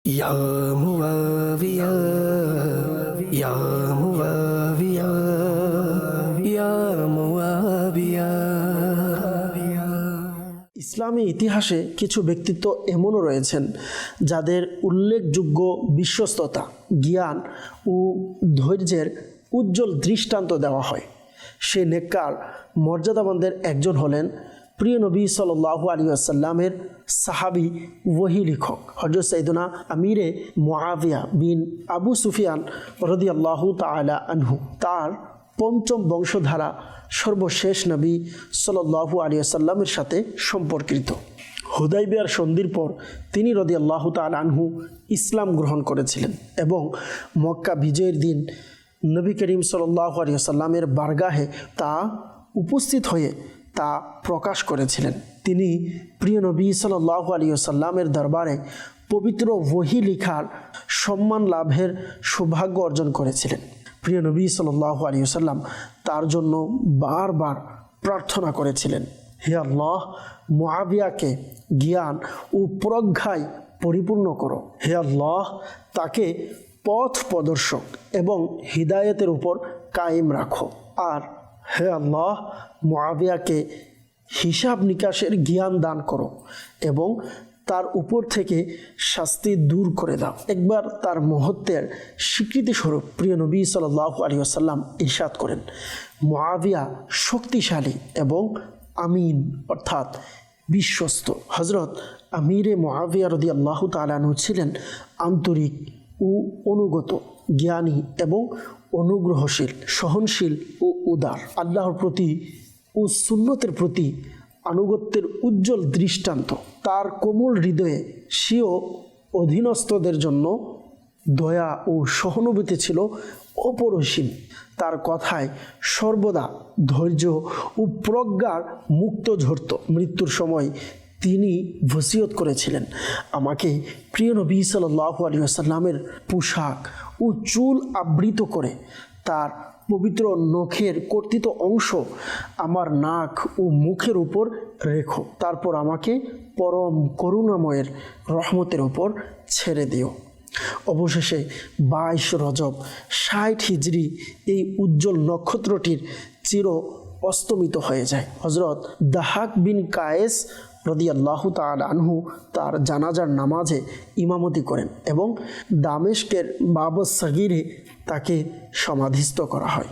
يا معاوية يا معاوية يا معاوية। ইসলামী ইতিহাসে কিছু ব্যক্তিত্ব এমনও রয়েছেন যাদের উল্লেখযোগ্য বিশ্বস্ততা, জ্ঞান ও ধৈর্যের উজ্জ্বল দৃষ্টান্ত দেওয়া হয়। সে নেককার মর্যাদাবানদের একজন হলেন প্রিয় নবী সাল্লাল্লাহু আলাইহি ওয়াসাল্লামের সাহাবী ওহী লেখক হযরত সাইয়েদনা আমিরে মুআবিয়া বিন আবু সুফিয়ান রাদিয়াল্লাহু তাআলা আনহু। তার পঞ্চম বংশধারা সর্বশেষ নবী সাল্লাল্লাহু আলাইহি ওয়াসাল্লামের সাথে সম্পর্কিত। হুদাইবিয়ার সন্ধির পর তিনি রাদিয়াল্লাহু তাআলা আনহু ইসলাম গ্রহণ করেছিলেন এবং মক্কা বিজয়ের দিন নবী করিম সাল্লাল্লাহু আলাইহি ওয়াসাল্লামের বারগাহে তা উপস্থিত হয়ে তা প্রকাশ করেছিলেন। তিনি প্রিয় নবী সাল্লাল্লাহু আলাইহি ওয়াসাল্লামের দরবারে পবিত্র ওহী লেখার সম্মান লাভের সৌভাগ্য অর্জন করেছিলেন। প্রিয় নবী সাল্লাল্লাহু আলাইহি ওয়াসাল্লাম তার জন্য বারবার প্রার্থনা করেছিলেন, হে আল্লাহ, মুআবিয়াকে জ্ঞান ও প্রজ্ঞায় পরিপূর্ণ করো। হে আল্লাহ, তাকে পথ প্রদর্শক এবং হিদায়াতের উপর কায়েম রাখো। আর হে আল্লাহ, মুআবিয়াকে হিসাব নিকাশের জ্ঞান দান করো এবং তার উপর থেকে শাস্তি দূর করে দাও। একবার তার মহত্বের স্বীকৃতিস্বরূপ প্রিয় নবী সাল্লাল্লাহু আলাইহি ওয়াসাল্লাম ইরশাদ করেন, মুআবিয়া শক্তিশালী এবং আমিন অর্থাৎ বিশ্বস্ত। হযরত আমিরে মুআবিয়া রাদিয়াল্লাহু তাআলা আনহু ছিলেন আন্তরিক ও অনুগত, জ্ঞানী এবং অনুগ্রহশীল, সহনশীল ও উদার। আল্লাহর প্রতি ও সুন্নতের প্রতি আনুগত্যের উজ্জ্বল দৃষ্টান্ত। তার কোমল হৃদয়ে স্বীয় অধীনস্থদের জন্য দয়া ও সহানুভূতি ছিল অপরিসীম। তার কথায় সর্বদা ধৈর্য ও প্রজ্ঞার মুক্ত ঝরত। মৃত্যুর সময় তিনি ওসিয়ত করেছিলেন, আমাকে প্রিয় নবী সাল্লাল্লাহু আলাইহি ওয়াসাল্লামের পোশাক ও চুল আবৃত করে তার পবিত্র নখের কর্তিত অংশ আমার নাক ও মুখের উপর রেখো, তারপর আমাকে পরম করুণাময়ের রহমতের উপর ছেড়ে দিও। অবশেষে 22 রজব 60 হিজরি এই উজ্জ্বল নক্ষত্রটির চির অস্তমিত হয়ে যায়। হযরত দাহাক বিন কায়েস রাদিয়াল্লাহু তাআলা আনহু তার জানাজার নামাজে ইমামতি করেন এবং দামেস্কের বাব সাগীরে তাকে সমাধিস্থ করা হয়।